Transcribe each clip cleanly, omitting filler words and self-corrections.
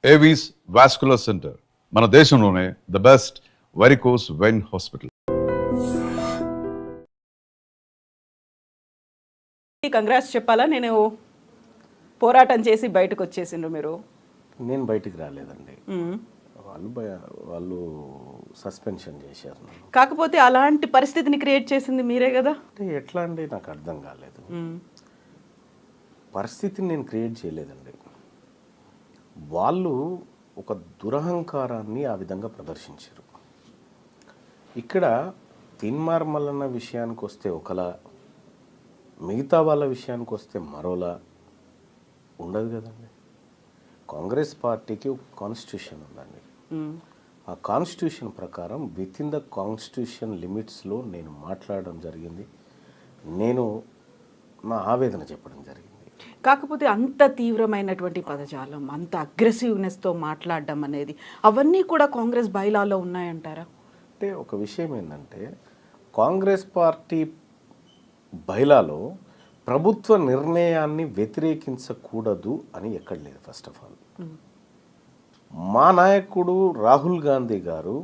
Avis vascular centre మన దేశంలోనే the best varicose vein hospital. Congrats చెప్పాలా? నేను పోరాటం చేసి బయటకు వచ్చేసిండ్రు మీరు. నేను బయటికి రాలేదండి, వాళ్ళు సస్పెన్షన్ చేశారు. కాకపోతే అలాంటి పరిస్థితిని క్రియేట్ చేసింది మీరే కదా. అంటే ఎట్లా అండి, నాకు అర్థం కాలేదు. పరిస్థితిని నేను క్రియేట్ చేయలేదండి. వాళ్ళు ఒక దురహంకారాన్ని ఆ విధంగా ప్రదర్శించారు. ఇక్కడ తీన్మార్ మల్లన్న విషయానికి వస్తే ఒకలా, మిగతా వాళ్ళ విషయానికి వస్తే మరోలా ఉండదు కదండి. కాంగ్రెస్ పార్టీకి ఒక కాన్స్టిట్యూషన్ ఉందండి. ఆ కాన్స్టిట్యూషన్ ప్రకారం విత్ ఇన్ ద కాన్స్టిట్యూషన్ లిమిట్స్లో నేను మాట్లాడడం జరిగింది. నేను నా ఆవేదన చెప్పడం జరిగింది. కాకపోతే అంత తీవ్రమైనటువంటి పదజాలం, అంత అగ్రెసివ్నెస్తో మాట్లాడడం అనేది అవన్నీ కూడా కాంగ్రెస్ బైలాలో ఉన్నాయంటారా? అంటే ఒక విషయం ఏంటంటే, కాంగ్రెస్ పార్టీ బైలాలో ప్రభుత్వ నిర్ణయాన్ని వ్యతిరేకించకూడదు అని ఎక్కడ లేదు. ఫస్ట్ ఆఫ్ ఆల్ మా నాయకుడు రాహుల్ గాంధీ గారు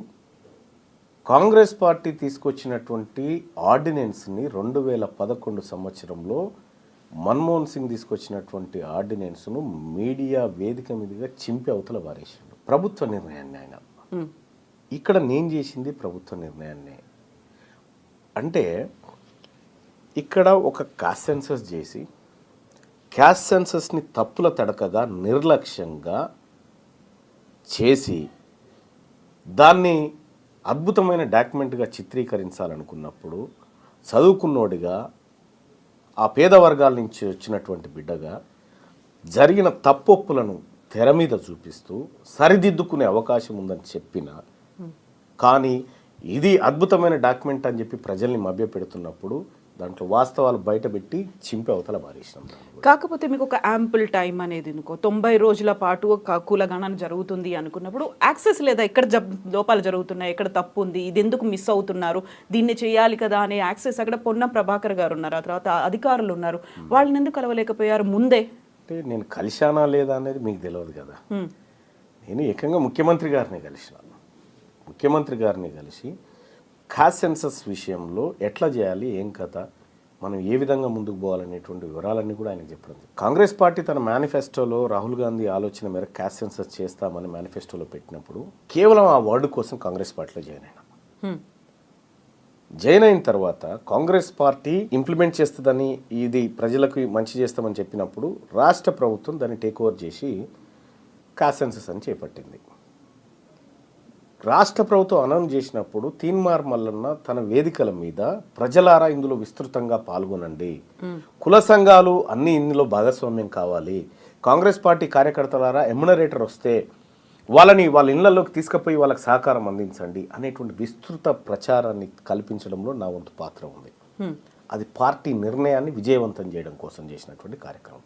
కాంగ్రెస్ పార్టీ తీసుకొచ్చినటువంటి ఆర్డినెన్స్ని 2011 సంవత్సరంలో మన్మోహన్ సింగ్ తీసుకొచ్చినటువంటి ఆర్డినెన్స్ను మీడియా వేదిక మీదుగా చింపి అవతల వారేసాడు. ప్రభుత్వ నిర్ణయాన్ని ఆయన. ఇక్కడ నేను చేసింది ప్రభుత్వ నిర్ణయాన్ని. అంటే ఇక్కడ ఒక క్యాస్ట్ సెన్సస్ చేసి క్యాస్ట్ సెన్సస్ని తప్పుల తడకగా నిర్లక్ష్యంగా చేసి దాన్ని అద్భుతమైన డాక్యుమెంట్గా చిత్రీకరించాలనుకున్నప్పుడు చదువుకున్నోడిగా, ఆ పేద వర్గాల నుంచి వచ్చినటువంటి బిడ్డగా జరిగిన తప్పొప్పులను తెర మీద చూపిస్తూ సరిదిద్దుకునే అవకాశం ఉందని చెప్పిన, కానీ ఇది అద్భుతమైన డాక్యుమెంట్ అని చెప్పి ప్రజల్ని మభ్యపెడుతున్నప్పుడు దాంట్లో వాస్తవాలు బయటపెట్టి చింపి అవతల మారేసినాం. కాకపోతే మీకు ఒక యాంపుల్ టైం అనేది 90 రోజుల పాటు కులగణన జరుగుతుంది అనుకున్నప్పుడు యాక్సెస్ లేదా, ఎక్కడ లోపాలు జరుగుతున్నాయి, ఎక్కడ తప్పు ఉంది, ఇది ఎందుకు మిస్ అవుతున్నారు, దీన్ని చేయాలి కదా అనే యాక్సెస్ అక్కడ పొన్నం ప్రభాకర్ గారు ఉన్నారు, ఆ తర్వాత అధికారులు ఉన్నారు. వాళ్ళని ఎందుకు కలవలేకపోయారు ముందే? అంటే నేను కలిశానా లేదా అనేది మీకు తెలియదు కదా. నేను ఏకంగా ముఖ్యమంత్రి గారిని కలిసినాను. ముఖ్యమంత్రి గారిని కలిసి క్యాస్ట్ సెన్సస్ విషయంలో ఎట్లా చేయాలి, ఏం కథ, మనం ఏ విధంగా ముందుకు పోవాలనేటువంటి వివరాలన్నీ కూడా ఆయనకు చెప్పడం. కాంగ్రెస్ పార్టీ తన మేనిఫెస్టోలో రాహుల్ గాంధీ ఆలోచన మేర క్యాస్ట్ సెన్సస్ చేస్తామని మేనిఫెస్టోలో పెట్టినప్పుడు కేవలం ఆ వర్డ్ కోసం కాంగ్రెస్ పార్టీలో జాయిన్ అయిన తర్వాత కాంగ్రెస్ పార్టీ ఇంప్లిమెంట్ చేస్తుందని, ఇది ప్రజలకు మంచి చేస్తామని చెప్పినప్పుడు రాష్ట్ర ప్రభుత్వం దాన్ని టేక్ ఓవర్ చేసి క్యాస్ట్ సెన్సస్ అని చేపట్టింది. రాష్ట్ర ప్రభుత్వం అనౌన్స్ చేసినప్పుడు తీన్మార్ మల్లన్న తన వేదికల మీద ప్రజలారా ఇందులో విస్తృతంగా పాల్గొనండి, కుల సంఘాలు అన్ని ఇందులో భాగస్వామ్యం కావాలి, కాంగ్రెస్ పార్టీ కార్యకర్తలారా ఎమ్యునరేటర్ వస్తే వాళ్ళని వాళ్ళ ఇళ్లలోకి తీసుకుపోయి వాళ్ళకి సహకారం అందించండి అనేటువంటి విస్తృత ప్రచారాన్ని కల్పించడంలో నా వంతు పాత్ర ఉంది. అది పార్టీ నిర్ణయాన్ని విజయవంతం చేయడం కోసం చేసినటువంటి కార్యక్రమం.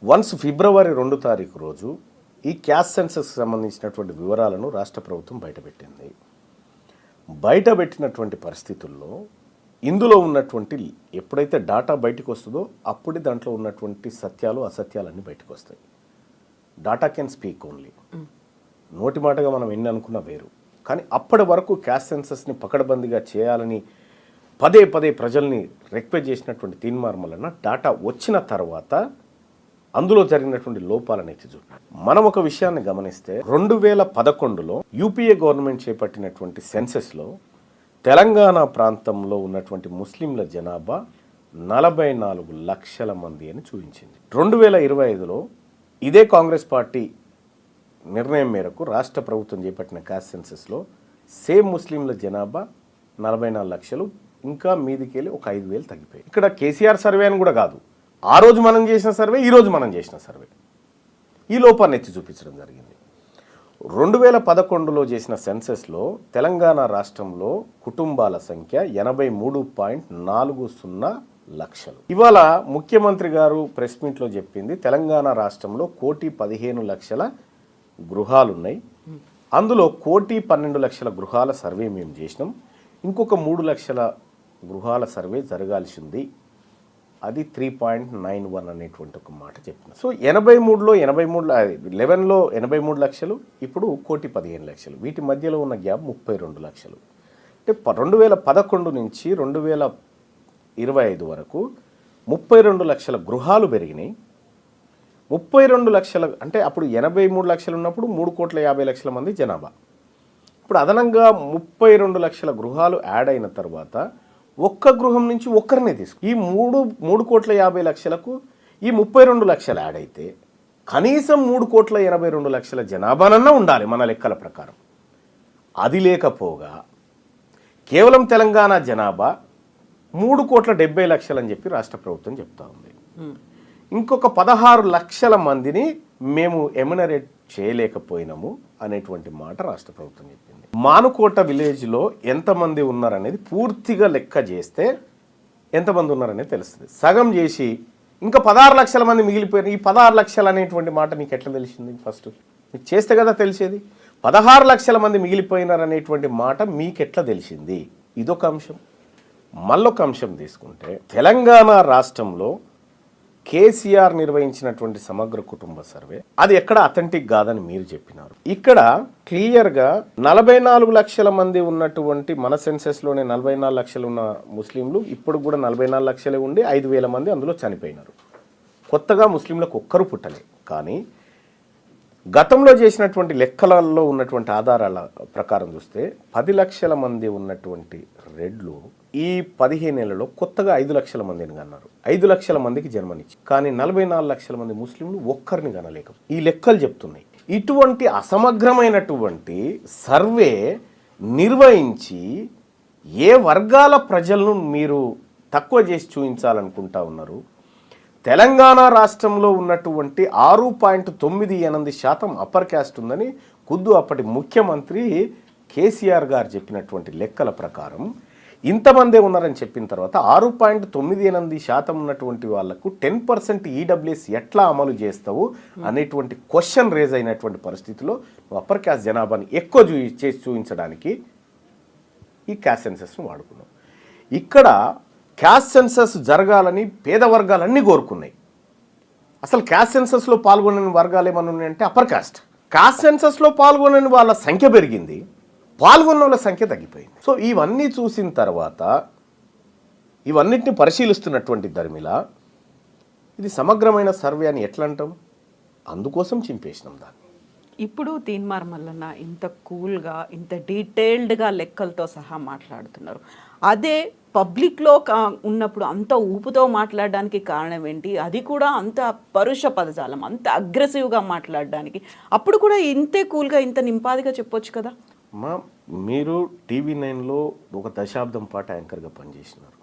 వన్స్ ఫిబ్రవరి 2 తారీఖు రోజు ఈ క్యాస్ట్ సెన్సస్కి సంబంధించినటువంటి వివరాలను రాష్ట్ర ప్రభుత్వం బయటపెట్టింది. బయటపెట్టినటువంటి పరిస్థితుల్లో ఇందులో ఉన్నటువంటి ఎప్పుడైతే డాటా బయటకు వస్తుందో అప్పుడే దాంట్లో ఉన్నటువంటి సత్యాలు అసత్యాలన్నీ బయటకు వస్తాయి. Data can speak only. నోటి మాటగా మనం ఎన్ని అనుకున్నా వేరు. కానీ అప్పటి వరకు క్యాస్ట్ సెన్సస్ని పకడ్బందీగా చేయాలని పదే పదే ప్రజల్ని రిక్వెస్ట్ చేసినటువంటి తీన్మార్ మల్లన్న డాటా వచ్చిన తర్వాత అందులో జరిగినటువంటి లోపాలను ఎత్తి చూపారు. మనం ఒక విషయాన్ని గమనిస్తే 2011లో యూపీఏ గవర్నమెంట్ చేపట్టినటువంటి సెన్సెస్లో తెలంగాణ ప్రాంతంలో ఉన్నటువంటి ముస్లింల జనాభా 44 లక్షల మంది అని చూపించింది. 2025లో ఇదే కాంగ్రెస్ పార్టీ నిర్ణయం మేరకు రాష్ట్ర ప్రభుత్వం చేపట్టిన క్యాస్ట్ సెన్సెస్లో సేమ్ ముస్లింల జనాభా 44 లక్షలు, ఇంకా మీదికెళ్ళి ఒక 5,000 తగ్గిపోయాయి. ఇక్కడ కేసీఆర్ సర్వే అని కూడా కాదు, ఆ రోజు మనం చేసిన సర్వే, ఈరోజు మనం చేసిన సర్వే ఈ లోపాన్ని ఎత్తి చూపించడం జరిగింది. 2011లో చేసిన సెన్సెస్లో తెలంగాణ రాష్ట్రంలో కుటుంబాల సంఖ్య 83.40 లక్షలు. ఇవాళ ముఖ్యమంత్రి గారు ప్రెస్ మీట్లో చెప్పింది తెలంగాణ రాష్ట్రంలో 1,15,00,000 గృహాలున్నాయి, అందులో 1,12,00,000 గృహాల సర్వే మేము చేసినాం, ఇంకొక 3 లక్షల గృహాల సర్వే జరగాల్సింది అది 3.91 అనేటువంటి ఒక మాట చెప్తున్నా. సో 83లో 11లో 83 లక్షలు, ఇప్పుడు 1,15,00,000. వీటి మధ్యలో ఉన్న గ్యాప్ 32 లక్షలు. అంటే 2011 నుంచి 2025 వరకు 32 లక్షల గృహాలు పెరిగినాయి. 32 లక్షల అంటే అప్పుడు 83 లక్షలు ఉన్నప్పుడు 3,50,00,000 మంది జనాభా. ఇప్పుడు అదనంగా 32 లక్షల గృహాలు యాడ్ అయిన తర్వాత ఒక్క గృహం నుంచి ఒక్కరినే తీసుకు ఈ 3,50,00,000కు ఈ 32 లక్షలు యాడ్ అయితే కనీసం 3,82,00,000 జనాభానన్నా ఉండాలి మన లెక్కల ప్రకారం. అది లేకపోగా కేవలం తెలంగాణ జనాభా 3,70,00,000 అని చెప్పి రాష్ట్ర ప్రభుత్వం చెప్తా ఉంది. ఇంకొక 16 లక్షల మందిని మేము ఎమ్యునరేట్ చేయలేకపోయినాము అనేటువంటి మాట రాష్ట్ర ప్రభుత్వం చెప్పింది. మానుకోట విలేజ్లో ఎంతమంది ఉన్నారనేది పూర్తిగా లెక్క చేస్తే ఎంతమంది ఉన్నారనేది తెలుస్తుంది. సగం చేసి ఇంకా 16 లక్షల మంది మిగిలిపోయారు. ఈ 16 లక్షలు అనేటువంటి మాట నీకు ఎట్లా తెలిసింది? ఫస్ట్ నీకు చేస్తే కదా తెలిసేది. 16 లక్షల మంది మిగిలిపోయినారనేటువంటి మాట మీకెట్లా తెలిసింది? ఇదొక అంశం. మళ్ళొక అంశం తీసుకుంటే తెలంగాణ రాష్ట్రంలో కేసీఆర్ నిర్వహించినటువంటి సమగ్ర కుటుంబ సర్వే అది ఎక్కడ అథెంటిక్ కాదని మీరు చెప్పినారు. ఇక్కడ క్లియర్గా 44 లక్షల మంది ఉన్నటువంటి మన సెన్సెస్లోనే 44 లక్షలు ఉన్న ముస్లింలు ఇప్పుడు కూడా 44 లక్షలే ఉండి 5,000 మంది అందులో చనిపోయినారు. కొత్తగా ముస్లింలకు ఒక్కరు పుట్టలే. కానీ గతంలో చేసినటువంటి లెక్కలలో ఉన్నటువంటి ఆధారాల ప్రకారం చూస్తే 10 లక్షల మంది ఉన్నటువంటి రెడ్లు ఈ 15 ఏళ్లలో కొత్తగా 5 లక్షల మందిని కన్నారు. 5 లక్షల మందికి జన్మనిచ్చి కానీ 44 లక్షల మంది ముస్లింలు ఒక్కరిని కనలేక ఈ లెక్కలు చెప్తున్నాయి. ఇటువంటి అసమగ్రమైనటువంటి సర్వే నిర్వహించి ఏ వర్గాల ప్రజలను మీరు తక్కువ చేసి చూపించాలనుకుంటా ఉన్నారు? తెలంగాణ రాష్ట్రంలో ఉన్నటువంటి 6.98% అప్పర్ క్యాస్ట్ ఉందని ఖుద్దు అప్పటి ముఖ్యమంత్రి కేసీఆర్ గారు చెప్పినటువంటి లెక్కల ప్రకారం ఇంతమందే ఉన్నారని చెప్పిన తర్వాత 6.98% ఉన్నటువంటి వాళ్లకు 10% ఈడబ్ల్యూఎస్ ఎట్లా అమలు చేస్తావు అనేటువంటి క్వశ్చన్ రేజ్ అయినటువంటి పరిస్థితిలో అప్పర్ క్యాస్ట్ జనాభాని ఎక్కువ చేసి చూపించడానికి ఈ క్యాస్ట్ సెన్సస్ను వాడుకున్నాం. ఇక్కడ క్యాస్ట్ సెన్సస్ జరగాలని పేద వర్గాలన్నీ కోరుకున్నాయి. అసలు క్యాస్ట్ సెన్సస్లో పాల్గొనని వర్గాలు ఏమన్నా ఉన్నాయంటే అప్పర్ క్యాస్ట్. క్యాస్ట్ సెన్సస్లో పాల్గొనని వాళ్ళ సంఖ్య పెరిగింది, పాల్గొన్న వాళ్ళ సంఖ్య తగ్గిపోయింది. సో ఇవన్నీ చూసిన తర్వాత ఇవన్నిటిని పరిశీలిస్తున్నటువంటి ధర్మిల ఇది సమగ్రమైన సర్వే అని ఎట్లా అంటాం? అందుకోసం చింపేసినాం దాన్ని. ఇప్పుడు తీన్మార్ మల్లన్న ఇంత కూల్గా ఇంత డీటెయిల్డ్గా లెక్కలతో సహా మాట్లాడుతున్నారు. అదే పబ్లిక్లో ఉన్నప్పుడు అంత ఊపుతో మాట్లాడడానికి కారణం ఏంటి? అది కూడా అంత పరుష పదజాలం, అంత అగ్రెసివ్గా మాట్లాడడానికి. అప్పుడు కూడా ఇంతే కూల్గా ఇంత నింపాదిగా చెప్పొచ్చు కదా. మీరు TV9లో ఒక దశాబ్దం పాటు యాంకర్గా పనిచేసినారు.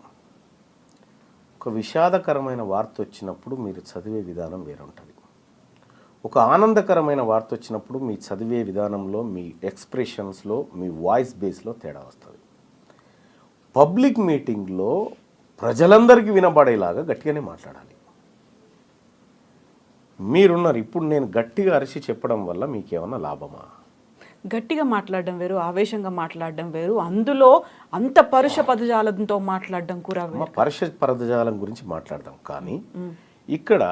ఒక విషాదకరమైన వార్త వచ్చినప్పుడు మీరు చదివే విధానం వేరుంటుంది. ఒక ఆనందకరమైన వార్త వచ్చినప్పుడు మీ చదివే విధానంలో, మీ ఎక్స్ప్రెషన్స్లో, మీ వాయిస్ బేస్లో తేడా వస్తుంది. పబ్లిక్ మీటింగ్లో ప్రజలందరికీ వినబడేలాగా గట్టిగానే మాట్లాడాలి. మీరున్నారు. ఇప్పుడు నేను గట్టిగా అరిచి చెప్పడం వల్ల మీకేమన్నా లాభమా? గట్టిగా మాట్లాడడం వేరు, ఆవేశంగా మాట్లాడడం వేరు, అందులో అంత పరుష పదజాలంతో మాట్లాడడం కూడా వేరు. పరుష పదజాలం గురించి మాట్లాడదాం. కానీ ఇక్కడ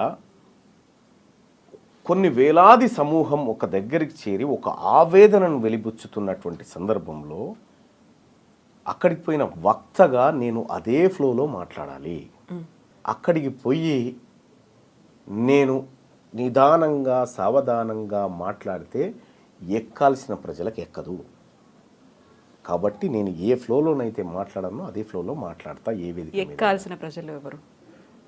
కొన్ని వేలాది సమూహం ఒక దగ్గరికి చేరి ఒక ఆవేదనను వెలిబుచ్చుతున్నటువంటి సందర్భంలో అక్కడికి పోయిన వక్తగా నేను అదే ఫ్లోలో మాట్లాడాలి. అక్కడికి పోయి నేను నిదానంగా సావధానంగా మాట్లాడితే ఎక్కాల్సిన ప్రజలకు ఎక్కదు. కాబట్టి నేను ఏ ఫ్లోలోనైతే మాట్లాడానో అదే ఫ్లోలో మాట్లాడతా. ఏ వేదిక ఎక్కాల్సిన ప్రజలు ఎవరు?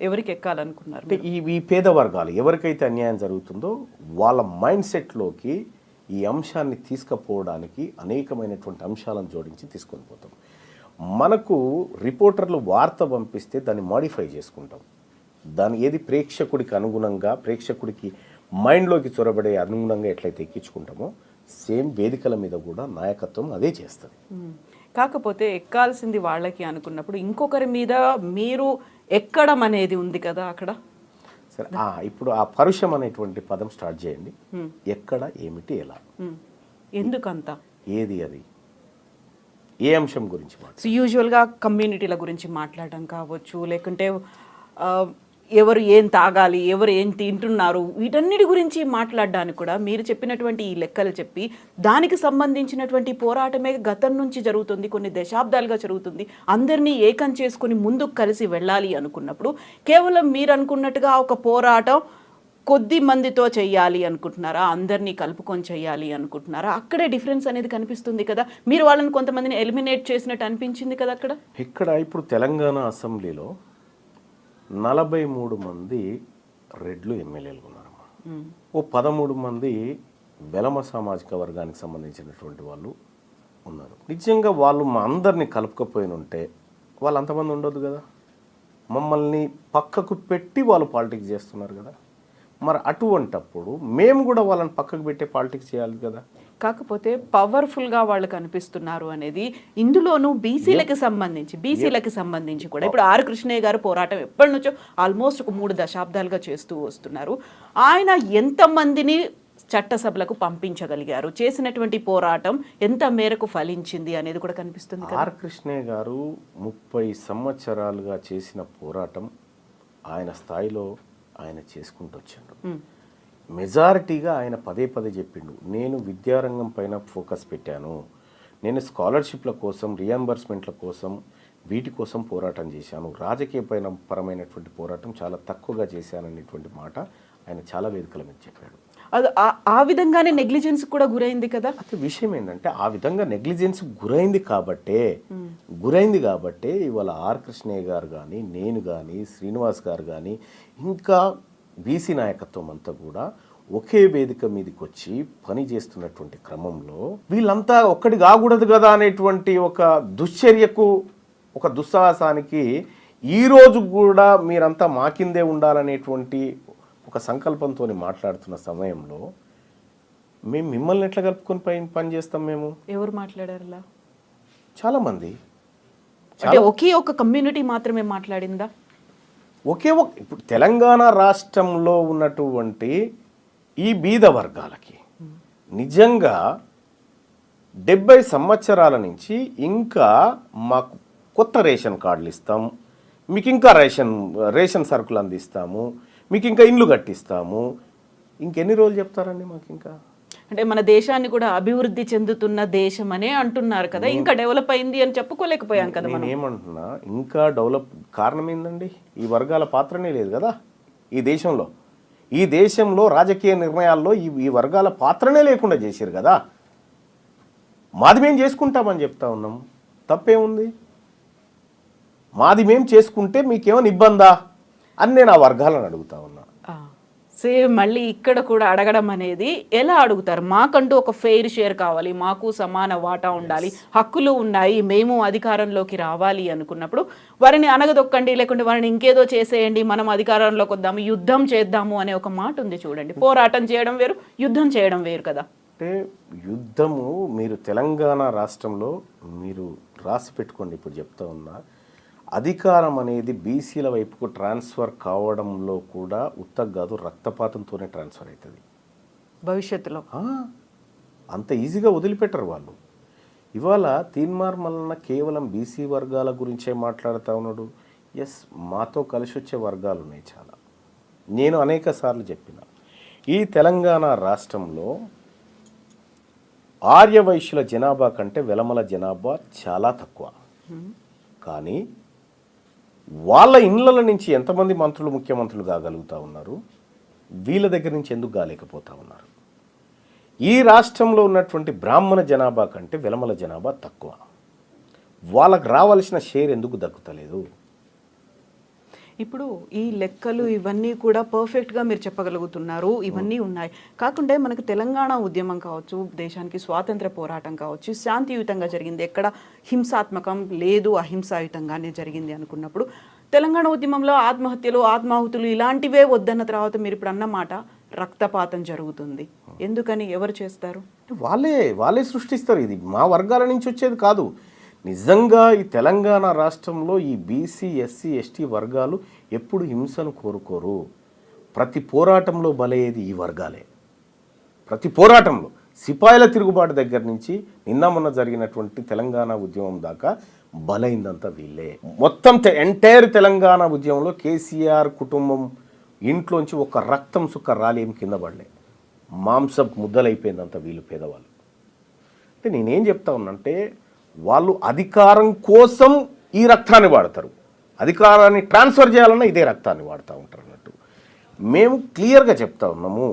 ఎవరికి ఎక్కాలనుకున్నారు? అంటే ఈ పేద వర్గాలు ఎవరికైతే అన్యాయం జరుగుతుందో వాళ్ళ మైండ్ సెట్లోకి ఈ అంశాన్ని తీసుకుపోవడానికి అనేకమైనటువంటి అంశాలను జోడించి తీసుకొని పోతాం. మనకు రిపోర్టర్లు వార్త పంపిస్తే దాన్ని మాడిఫై చేసుకుంటాం. దాని ఏది ప్రేక్షకుడికి అనుగుణంగా, ప్రేక్షకుడికి మైండ్లోకి చొరబడే అనుగుణంగా ఎట్లయితే ఎక్కించుకుంటామో సేమ్ వేదికల మీద కూడా నాయకత్వం అదే చేస్తుంది. కాకపోతే ఎక్కాల్సింది వాళ్ళకి అనుకున్నప్పుడు ఇంకొకరి మీద మీరు ఎక్కడం అనేది ఉంది కదా అక్కడ. సరే, ఇప్పుడు ఆ పరుషం అనేటువంటి పదం స్టార్ట్ చేయండి. ఎక్కడ, ఏమిటి, ఎలా, ఎందుకంత, ఏది, అది ఏ అంశం గురించి యూజువల్గా కమ్యూనిటీల గురించి మాట్లాడడం కావచ్చు, లేకుంటే ఎవరు ఏం తాగాలి, ఎవరు ఏం తింటున్నారు, వీటన్నిటి గురించి మాట్లాడడానికి కూడా మీరు చెప్పినటువంటి ఈ లెక్కలు చెప్పి దానికి సంబంధించినటువంటి పోరాటమే గతం నుంచి జరుగుతుంది, కొన్ని దశాబ్దాలుగా జరుగుతుంది. అందరినీ ఏకం చేసుకుని ముందుకు కలిసి వెళ్ళాలి అనుకున్నప్పుడు కేవలం మీరు అనుకున్నట్టుగా ఒక పోరాటం కొద్ది మందితో చెయ్యాలి అనుకుంటున్నారా, అందరినీ కలుపుకొని చెయ్యాలి అనుకుంటున్నారా? అక్కడే డిఫరెన్స్ అనేది కనిపిస్తుంది కదా. మీరు వాళ్ళని కొంతమందిని ఎలిమినేట్ చేసినట్టు అనిపించింది కదా అక్కడ. ఇక్కడ ఇప్పుడు తెలంగాణ అసెంబ్లీలో 43 మంది రెడ్లు ఎమ్మెల్యేలు ఉన్నారమ్మా. ఓ 13 మంది వెలమ సామాజిక వర్గానికి సంబంధించినటువంటి వాళ్ళు ఉన్నారు. నిజంగా వాళ్ళు మా అందరినీ కలుపుకపోయిన ఉంటే వాళ్ళు అంతమంది ఉండొద్దు కదా. మమ్మల్ని పక్కకు పెట్టి వాళ్ళు పాలిటిక్స్ చేస్తున్నారు కదా. మరి అటువంటప్పుడు మేము కూడా వాళ్ళని పక్కకు పెట్టే పాలిటిక్స్ చేయాలి కదా. కాకపోతే పవర్ఫుల్గా వాళ్ళు కనిపిస్తున్నారు అనేది ఇందులోనూ బీసీలకి సంబంధించి కూడా ఇప్పుడు ఆర్ కృష్ణయ్య గారు పోరాటం ఎప్పటి నుంచో ఆల్మోస్ట్ ఒక 3 దశాబ్దాలుగా చేస్తూ వస్తున్నారు. ఆయన ఎంతమందిని చట్టసభలకు పంపించగలిగారు, చేసినటువంటి పోరాటం ఎంత మేరకు ఫలించింది అనేది కూడా కనిపిస్తుంది కదా. ఆర్ కృష్ణయ్య గారు 30 సంవత్సరాలుగా చేసిన పోరాటం ఆయన స్థాయిలో ఆయన చేసుకుంటూ వచ్చాడు. మెజారిటీగా ఆయన పదే చెప్పిండు, నేను విద్యారంగం పైన ఫోకస్ పెట్టాను, నేను స్కాలర్షిప్ల కోసం, రియంబర్స్మెంట్ల కోసం, వీటి కోసం పోరాటం చేశాను, రాజకీయ పరమైనటువంటి పోరాటం చాలా తక్కువగా చేశాననేటువంటి మాట ఆయన చాలా వేదికల మీద చెప్పాడు. అది ఆ విధంగానే నెగ్లిజెన్స్ కూడా గురైంది కదా. అయితే విషయం ఏంటంటే ఆ విధంగా నెగ్లిజెన్స్ గురైంది కాబట్టే ఇవాళ ఆర్ కృష్ణయ్య గారు కానీ, నేను కానీ, శ్రీనివాస్ గారు కానీ, ఇంకా బీసీ నాయకత్వం అంతా కూడా ఒకే వేదిక మీదకి వచ్చి పని చేస్తున్నటువంటి క్రమంలో వీళ్ళంతా ఒక్కటి కాకూడదు కదా అనేటువంటి ఒక దుశ్చర్యకు, ఒక దుస్సాహసానికి ఈరోజు కూడా మీరంతా మా కిందే ఉండాలనేటువంటి ఒక సంకల్పంతో మాట్లాడుతున్న సమయంలో మేము మిమ్మల్ని ఎట్లా కలుపుకొని పని చేస్తాం? మేము ఎవరు మాట్లాడారు? చాలా మంది. ఒకే ఒక కమ్యూనిటీ మాత్రమే మాట్లాడిందా? ఇప్పుడు తెలంగాణ రాష్ట్రంలో ఉన్నటువంటి ఈ బీద వర్గాలకి నిజంగా 70 సంవత్సరాల నుంచి ఇంకా మాకు కొత్త రేషన్ కార్డులు ఇస్తాం, మీకు ఇంకా రేషన్ సరుకులు అందిస్తాము, మీకు ఇంకా ఇండ్లు కట్టిస్తాము, ఇంకెన్ని రోజులు చెప్తారండి మాకు? ఇంకా అంటే మన దేశాన్ని కూడా అభివృద్ధి చెందుతున్న దేశం అనే అంటున్నారు కదా, ఇంకా డెవలప్ అయింది అని చెప్పుకోలేకపోయాం కదా. నేను ఏమంటున్నా, ఇంకా డెవలప్ కారణం ఏందండి? ఈ వర్గాల పాత్రనే లేదు కదా ఈ దేశంలో రాజకీయ నిర్ణయాల్లో ఈ వర్గాల పాత్రనే లేకుండా చేశారు కదా. మాది మేము చేసుకుంటామని చెప్తా ఉన్నాం, తప్పేముంది? మాది మేము చేసుకుంటే మీకేమైనా ఇబ్బందా అని నేను ఆ వర్గాలను అడుగుతా ఉన్నా. సేమ్ మళ్ళీ ఇక్కడ కూడా అడగడం అనేది ఎలా అడుగుతారు? మాకంటూ ఒక ఫెయిర్ షేర్ కావాలి, మాకు సమాన వాటా ఉండాలి, హక్కులు ఉన్నాయి, మేము అధికారంలోకి రావాలి అనుకున్నప్పుడు వారిని అనగదొక్కండి, లేకుంటే వారిని ఇంకేదో చేసేయండి, మనం అధికారంలోకి వద్దాము, యుద్ధం చేద్దాము అనే ఒక మాట ఉంది చూడండి. పోరాటం చేయడం వేరు, యుద్ధం చేయడం వేరు కదా. అంటే యుద్ధము మీరు తెలంగాణ రాష్ట్రంలో మీరు రాసి పెట్టుకోండి. ఇప్పుడు చెప్తా ఉన్నా, అధికారం అనేది బీసీల వైపుకు ట్రాన్స్ఫర్ కావడంలో కూడా కాదు, రక్తపాతంతోనే ట్రాన్స్ఫర్ అవుతుంది భవిష్యత్తులో. అంత ఈజీగా వదిలిపెట్టరు వాళ్ళు. ఇవాళ తీన్మార్ మల్లన్న కేవలం బీసీ వర్గాల గురించే మాట్లాడుతూ ఉన్నాడు. ఎస్, మాతో కలిసి వచ్చే వర్గాలు ఉన్నాయి చాలా. నేను అనేక సార్లు చెప్పిన, ఈ తెలంగాణ రాష్ట్రంలో ఆర్యవైశ్యుల జనాభా కంటే వెలమల జనాభా చాలా తక్కువ. కానీ వాళ్ళ ఇండ్ల నుంచి ఎంతమంది మంత్రులు, ముఖ్యమంత్రులు కాగలుగుతూ ఉన్నారు? వీళ్ళ దగ్గర నుంచి ఎందుకు కాలేకపోతా ఉన్నారు? ఈ రాష్ట్రంలో ఉన్నటువంటి బ్రాహ్మణ జనాభా కంటే వెలమల జనాభా తక్కువ. వాళ్ళకు రావాల్సిన షేర్ ఎందుకు దక్కుతలేదు? ఇప్పుడు ఈ లెక్కలు ఇవన్నీ కూడా పర్ఫెక్ట్గా మీరు చెప్పగలుగుతున్నారు, ఇవన్నీ ఉన్నాయి. కాకుండా మనకు తెలంగాణ ఉద్యమం కావచ్చు, దేశానికి స్వాతంత్ర పోరాటం కావచ్చు, శాంతియుతంగా జరిగింది, ఎక్కడ హింసాత్మకం లేదు, అహింసాయుతంగానే జరిగింది అనుకున్నప్పుడు తెలంగాణ ఉద్యమంలో ఆత్మహత్యలు, ఆత్మాహుతులు ఇలాంటివే వద్దన్న తర్వాత మీరు ఇప్పుడు అన్నమాట రక్తపాతం జరుగుతుంది. ఎందుకని? ఎవరు చేస్తారు? వాళ్ళే సృష్టిస్తారు. ఇది మా వర్గాల నుంచి వచ్చేది కాదు. నిజంగా ఈ తెలంగాణ రాష్ట్రంలో ఈ బీసీ, ఎస్సీ, ఎస్టీ వర్గాలు ఎప్పుడు హింసను కోరుకోరు. ప్రతి పోరాటంలో బలయ్యేది ఈ వర్గాలే. ప్రతి పోరాటంలో సిపాయిల తిరుగుబాటు దగ్గర నుంచి నిన్న మొన్న జరిగినటువంటి తెలంగాణ ఉద్యమం దాకా బలైందంతా వీళ్ళే. మొత్తం ఎంటైర్ తెలంగాణ ఉద్యమంలో కేసీఆర్ కుటుంబం ఇంట్లోంచి ఒక రక్తం సుక్క రాలి ఏం కింద పడలే. మాంసం ముద్దలైపోయిందంతా వీళ్ళు పేదవాళ్ళు. అంటే నేనేం చెప్తా ఉన్నానంటే వాళ్ళు అధికారం కోసం ఈ రక్తాన్ని వాడతారు, అధికారాన్ని ట్రాన్స్ఫర్ చేయాలన్నా ఇదే రక్తాన్ని వాడుతూ ఉంటారు అన్నట్టు. మేము క్లియర్గా చెప్తా ఉన్నాము,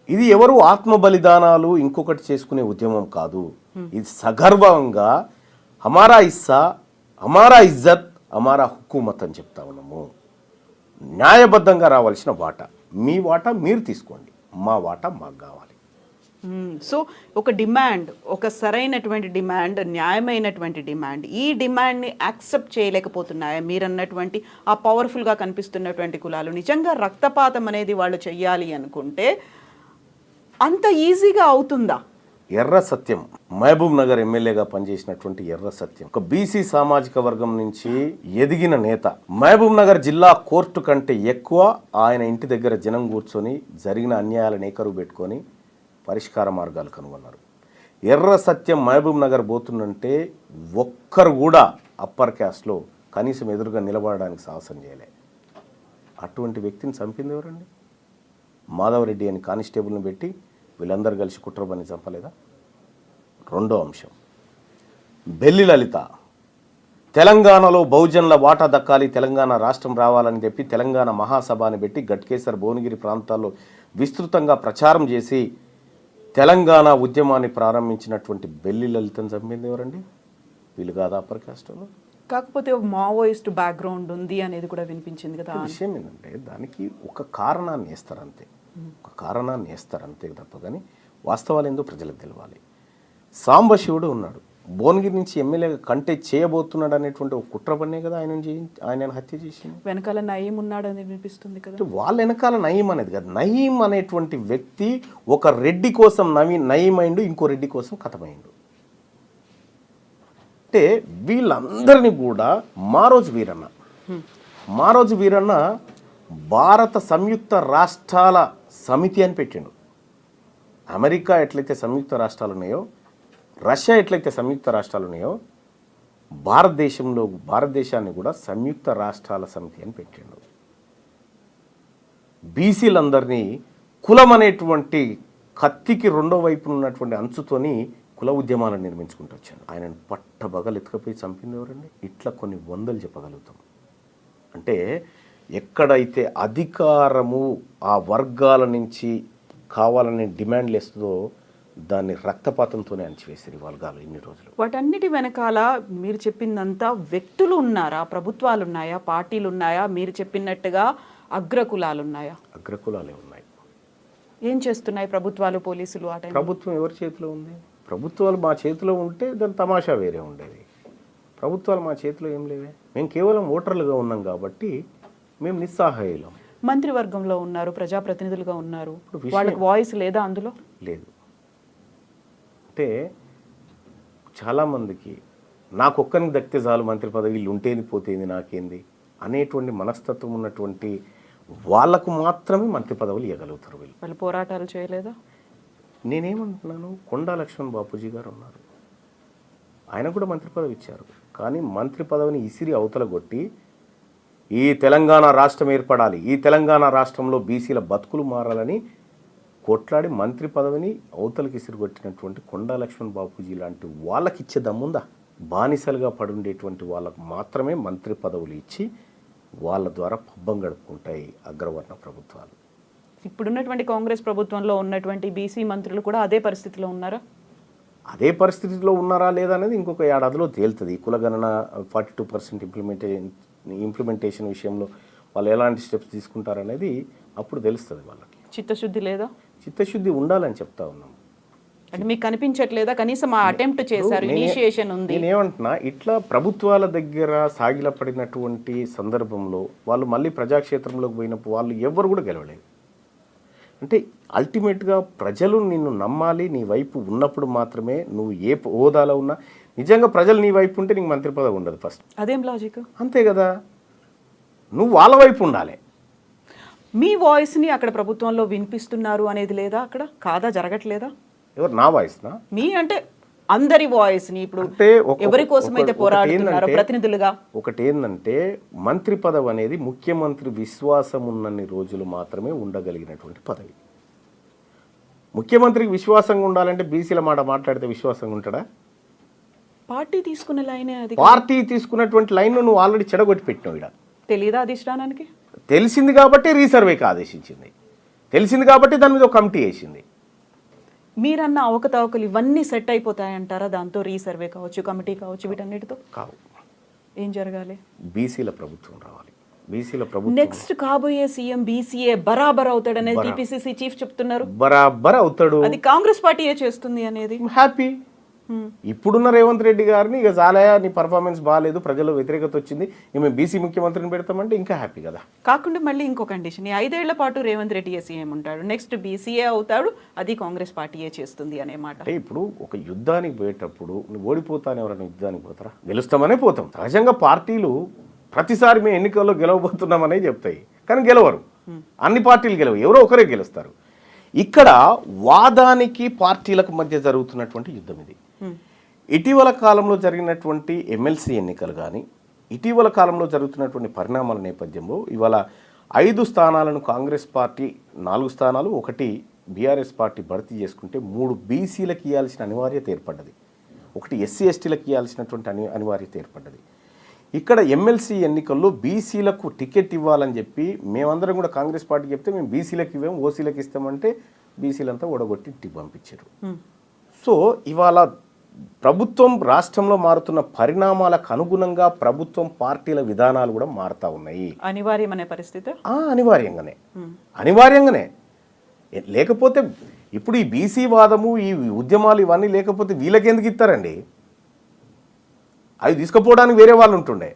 ఇది ఎవరు ఆత్మ బలిదానాలు ఇంకొకటి చేసుకునే ఉద్యమం కాదు. ఇది సగర్వంగా హమారా ఇస్సా, హమారా ఇజ్జత్, హమారా హుకూమత్ అని చెప్తా ఉన్నాము. న్యాయబద్ధంగా రావాల్సిన వాటా మీ వాటా మీరు తీసుకోండి, మా వాటా మాకు కావాలి. సో ఒక డిమాండ్, ఒక సరైనటువంటి డిమాండ్, న్యాయమైనటువంటి డిమాండ్, ఈ డిమాండ్ని యాక్సెప్ట్ చేయలేకపోతున్నాయా మీరు అన్నటువంటి ఆ పవర్ఫుల్గా కనిపిస్తున్నటువంటి కులాలు? నిజంగా రక్తపాతం అనేది వాళ్ళు చెయ్యాలి అనుకుంటే అంత ఈజీగా అవుతుందా? ఎర్ర సత్యం మహబూబ్ నగర్ ఎమ్మెల్యేగా పనిచేసినటువంటి ఎర్ర సత్యం ఒక బీసీ సామాజిక వర్గం నుంచి ఎదిగిన నేత. మహబూబ్ నగర్ జిల్లా కోర్టు కంటే ఎక్కువ ఆయన ఇంటి దగ్గర జనం కూర్చొని జరిగిన అన్యాయాలను ఏకరువు పెట్టుకొని పరిష్కార మార్గాలు కనుగొన్నారు. ఎర్ర సత్యం మహబూబ్ నగర్ పోతుందంటే ఒక్కరు కూడా అప్పర్ క్యాస్ట్లో కనీసం ఎదురుగా నిలబడడానికి సాహసం చేయలే. అటువంటి వ్యక్తిని చంపింది ఎవరండి? మాధవరెడ్డి అని కానిస్టేబుల్ని పెట్టి వీళ్ళందరూ కలిసి కుట్రబని చంపలేదా? రెండో అంశం, బెల్లి లలిత తెలంగాణలో బహుజనుల వాటా దక్కాలి, తెలంగాణ రాష్ట్రం రావాలని చెప్పి తెలంగాణ మహాసభ అని పెట్టి గట్కేసర్ భువనగిరి ప్రాంతాల్లో విస్తృతంగా ప్రచారం చేసి తెలంగాణ ఉద్యమాన్ని ప్రారంభించినటువంటి బెల్లి లలితను చంపింది ఎవరండి? వీళ్ళు కాదా అప్పర్ కాస్ట్లో? కాకపోతే మావోయిస్ట్ బ్యాక్గ్రౌండ్ ఉంది అనేది కూడా వినిపించింది కదా. విషయం ఏంటంటే దానికి ఒక కారణాన్ని వేస్తారంతే, ఒక కారణాన్ని వేస్తారంతే తప్ప కానీ వాస్తవాలు ఏందో ప్రజలకు తెలవాలి. సాంబశివుడు ఉన్నాడు, భువనగిరి నుంచి ఎమ్మెల్యేగా కంటెస్ట్ చేయబోతున్నాడు అనేటువంటి ఒక కుట్ర పన్నే కదా ఆయన హత్య చేసింది. వెనకాల నయీం ఉన్నాడు అని వినిపిస్తుంది కదా. వాళ్ళ వెనకాల నయీం అనేది కదా. నయీం అనేటువంటి వ్యక్తి ఒక రెడ్డి కోసం నయీం అయిండు, ఇంకో రెడ్డి కోసం కథమైండు. అంటే వీళ్ళందరినీ కూడా మారోజు వీరన్న భారత సంయుక్త రాష్ట్రాల సమితి అని పెట్టిండు. అమెరికా ఎట్లయితే సంయుక్త రాష్ట్రాలు ఉన్నాయో, రష్యా ఎట్లయితే సంయుక్త రాష్ట్రాలు ఉన్నాయో, భారతదేశాన్ని కూడా సంయుక్త రాష్ట్రాల సమితి అని పెట్టిండు. బీసీలందరినీ కులం అనేటువంటి కత్తికి రెండో వైపు ఉన్నటువంటి అంచుతోని కుల ఉద్యమాలను నిర్మించుకుంటూ వచ్చాడు. ఆయనను పట్టబగలు ఎత్తుకపోయి చంపింది ఎవరండి? ఇట్లా కొన్ని వందలు చెప్పగలుగుతాం. అంటే ఎక్కడైతే అధికారము ఆ వర్గాల నుంచి కావాలనే డిమాండ్లు వేస్తుందో దాన్ని రక్తపాతంతోనే అణచివేసారు వర్గాలు ఇన్ని రోజులు. వాటన్నిటి వెనకాల మీరు చెప్పిందంతా వ్యక్తులు ఉన్నారా, ప్రభుత్వాలు ఉన్నాయా, పార్టీలు ఉన్నాయా, మీరు చెప్పినట్టుగా అగ్రకులాలు ఉన్నాయా? అగ్రకులాలే ఉన్నాయి. ఏం చేస్తున్నాయి ప్రభుత్వాలు, పోలీసులు? ఆ టైం ప్రభుత్వం ఎవరి చేతిలో ఉంది? ప్రభుత్వాలు మా చేతిలో ఉంటే దాని తమాషా వేరే ఉండేది. ప్రభుత్వాలు మా చేతిలో ఏం లేవే. మేము కేవలం ఓటర్లుగా ఉన్నాం కాబట్టి మేము నిస్సహాయులం. మంత్రివర్గంలో ఉన్నారు, ప్రజాప్రతినిధులుగా ఉన్నారు, వాళ్ళకి వాయిస్ లేదా అందులో? లేదు. అంటే చాలామందికి నాకు ఒక్కరికి దక్కితే చాలు మంత్రి పదవి, వీళ్ళు ఉంటేది పోతేది నాకేంది అనేటువంటి మనస్తత్వం ఉన్నటువంటి వాళ్ళకు మాత్రమే మంత్రి పదవులు ఇవ్వగలుగుతారు. వాళ్ళు పోరాటాలు చేయలేదా? నేనేమంటున్నాను, కొండా లక్ష్మణ్ బాపూజీ గారు ఉన్నారు, ఆయన కూడా మంత్రి పదవి ఇచ్చారు. కానీ మంత్రి పదవిని ఇసిరి అవతల కొట్టి ఈ తెలంగాణ రాష్ట్రం ఏర్పడాలి, ఈ తెలంగాణ రాష్ట్రంలో బీసీల బతుకులు మారాలని కొట్లాడి మంత్రి పదవిని అవతలకి ఇసిరిగొట్టినటువంటి కొండా లక్ష్మణ్ బాపూజీ లాంటి వాళ్ళకి ఇచ్చే దమ్ముందా? బానిసలుగా పడుండేటువంటి వాళ్ళకు మాత్రమే మంత్రి పదవులు ఇచ్చి వాళ్ళ ద్వారా పబ్బం గడుపుకుంటాయి అగ్రవర్ణ ప్రభుత్వాలు. ఇప్పుడున్నటువంటి కాంగ్రెస్ ప్రభుత్వంలో ఉన్నటువంటి బీసీ మంత్రులు కూడా అదే పరిస్థితిలో ఉన్నారా? అదే పరిస్థితిలో ఉన్నారా లేదా అనేది ఇంకొక ఏడాదిలో తేలుతుంది. కులగణన 42% ఇంప్లిమెంటేషన్ విషయంలో వాళ్ళు ఎలాంటి స్టెప్స్ తీసుకుంటారనేది అప్పుడు తెలుస్తుంది వాళ్ళకి. చిత్తశుద్ధి లేదా? చిత్తశుద్ధి ఉండాలని చెప్తా ఉన్నాం. అంటే మీకు కనిపించట్లేదా? కనీసం ఆ అటెంప్ట్ చేశారు, ఇనిషియేషన్ ఉంది. నేనేమంటున్నా, ఇట్లా ప్రభుత్వాల దగ్గర సాగిలపడినటువంటి సందర్భంలో వాళ్ళు మళ్ళీ ప్రజాక్షేత్రంలోకి పోయినప్పుడు వాళ్ళు ఎవరు కూడా గెలవలేదు. అంటే అల్టిమేట్గా ప్రజలు నిన్ను నమ్మాలి, నీ వైపు ఉన్నప్పుడు మాత్రమే నువ్వు ఏ హోదాలో ఉన్నా. నిజంగా ప్రజలు నీ వైపు ఉంటే నీకు మంత్రి పదవి ఉండదు ఫస్ట్. అదేం లాజిక్? అంతే కదా, నువ్వు వాళ్ళ వైపు ఉండాలి. మీ వాయిస్ని అక్కడ ప్రభుత్వంలో వినిపిస్తున్నారు అనేది లేదా? అక్కడ కాదా, జరగట్లేదా? ఎవరు నా వాయిస్నా? మీ అంటే అందరి వాయిస్ ని ఇప్పుడు అంటే ఎవరి కోసం అయితే పోరాడుతున్నారో ప్రతినిధులుగా. ఒకటి ఏంటంటే మంత్రి పదవి అనేది ముఖ్యమంత్రి విశ్వాసం ఉన్నన్ని రోజులు మాత్రమే ఉండగలిగినటువంటి పదవి. ముఖ్యమంత్రికి విశ్వాసంగా ఉండాలంటే బీసీల మాట మాట్లాడితే విశ్వాసంగా ఉంటాడా? పార్టీ తీసుకున్న లైనే అది. పార్టీ తీసుకున్నటువంటి లైన్ నువ్వు ఆల్రెడీ చెడగొట్టి పెట్టినావు. ఇక్కడ తెలీదా అధిష్టానానికి? తెలిసింది కాబట్టి రీసర్వేకి ఆదేశించింది, తెలిసింది కాబట్టి దాని మీద ఒక కమిటీ వేసింది. మీరన్న అవకతవకలు ఇవన్నీ సెట్ అయిపోతాయంటారా దాంతో? రీసర్వే కావచ్చు, కమిటీ కావచ్చు, వీటన్నిటితో కావు. ఏం జరగాలి? బీసీల ప్రభుత్వం రావాలి. బీసీల ప్రభుత్వం నెక్స్ట్ కాబోయే సీఎం బీసీఏ బరాబర్ అవుతాడు అనేది టీపీసీసీ చీఫ్ చెప్తున్నారు. బరాబర్ అవుతాడు, అది కాంగ్రెస్ పార్టీయే చేస్తుంది అనేది. హ్యాపీ. ఇప్పుడున్న రేవంత్ రెడ్డి గారిని ఇక చాలయా, నీ పర్ఫార్మెన్స్ బాగాలేదు, ప్రజల్లో వ్యతిరేకత వచ్చింది, మేము బీసీ ముఖ్యమంత్రిని పెడతామంటే ఇంకా హ్యాపీ కదా. కాకుండా మళ్ళీ ఇంకో కండిషన్, ఈ 5 ఏళ్ల పాటు రేవంత్ రెడ్డి సీఎం ఉంటాడు, నెక్స్ట్ బీసీఏ అవుతాడు, అది కాంగ్రెస్ పార్టీయే చేస్తుంది అనే మాట. అంటే ఇప్పుడు ఒక యుద్ధానికి పోయేటప్పుడు నువ్వు ఓడిపోతాను, ఎవరైనా యుద్ధానికి పోతారా? గెలుస్తామనే పోతాం. సహజంగా పార్టీలు ప్రతిసారి మేము ఎన్నికల్లో గెలవబోతున్నామనే చెప్తాయి, కానీ గెలవరు. అన్ని పార్టీలు గెలవు, ఎవరో ఒకరే గెలుస్తారు. ఇక్కడ వాదానికి పార్టీలకు మధ్య జరుగుతున్నటువంటి యుద్ధం ఇది. ఇటీవల కాలంలో జరిగినటువంటి ఎమ్మెల్సీ ఎన్నికలు కానీ, ఇటీవల కాలంలో జరుగుతున్నటువంటి పరిణామాల నేపథ్యంలో ఇవాళ 5 స్థానాలను కాంగ్రెస్ పార్టీ, 4 స్థానాలు, 1 బీఆర్ఎస్ పార్టీ భర్తీ చేసుకుంటే 3 బీసీలకు ఇవ్వాల్సిన అనివార్యత ఏర్పడ్డది, 1 ఎస్సీ ఎస్టీలకు ఇవ్వాల్సినటువంటి అనివార్యత ఏర్పడ్డది. ఇక్కడ ఎమ్మెల్సీ ఎన్నికల్లో బీసీలకు టికెట్ ఇవ్వాలని చెప్పి మేమందరం కూడా కాంగ్రెస్ పార్టీ చెప్తే మేము బీసీలకు ఇవ్వాము, ఓసీలకు ఇస్తామంటే బీసీలంతా ఓడగొట్టి ఇంటికి పంపించారు. సో ఇవాళ ప్రభుత్వం రాష్ట్రంలో మారుతున్న పరిణామాలకు అనుగుణంగా ప్రభుత్వం పార్టీల విధానాలు కూడా మారుతా ఉన్నాయి. అనివార్యమనే పరిస్థితి. అనివార్యంగానే లేకపోతే ఇప్పుడు ఈ బీసీ వాదము, ఈ ఉద్యమాలు ఇవన్నీ లేకపోతే వీళ్ళకెందుకు ఇస్తారండి? అవి తీసుకుపోవడానికి వేరే వాళ్ళు ఉంటుండే.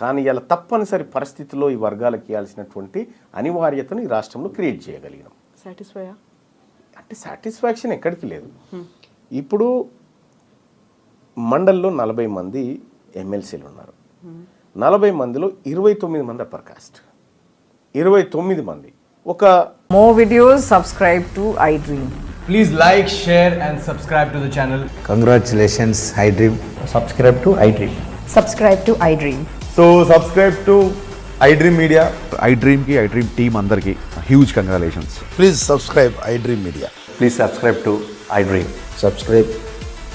కానీ ఇలా తప్పనిసరి పరిస్థితుల్లో ఈ వర్గాలకు ఇవ్వాల్సినటువంటి అనివార్యతను ఈ రాష్ట్రంలో క్రియేట్ చేయగలిగినాం. అంటే సాటిస్ఫాక్షన్ ఎక్కడికి లేదు. ఇప్పుడు మండల్లో 40 మంది ఎమ్మెల్సీలు ఉన్నారు. 40 మందిలో 29 మంది అప్పర్ కాస్ట్, 29 మంది ఒక. More videos, subscribe to iDream. Please like, share and subscribe to the channel. Congratulations, iDream. Subscribe to iDream. Subscribe to iDream. So subscribe to iDream Media. iDream కి iDream టీమ్ అందరికి huge congratulations. Please subscribe iDream Media. Please subscribe to iDream. Subscribe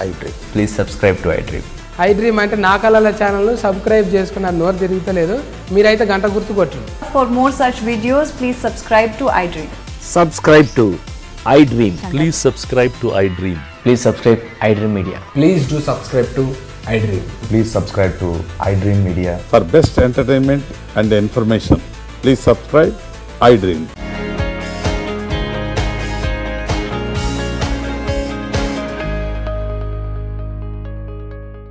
iDream. Please subscribe to iDream. iDream అంటే నా కళల ఛానల్ను subscribe చేసుకున్న నోరు తిరుగుతలేదు, మీరైతే గంట గుర్తు కొట్టండి. For more such videos, please subscribe to iDream. Subscribe to iDream. Please subscribe to iDream. Please subscribe iDream Media. Please do subscribe to iDream. Please subscribe to iDream Media. For best entertainment and information, please subscribe iDream.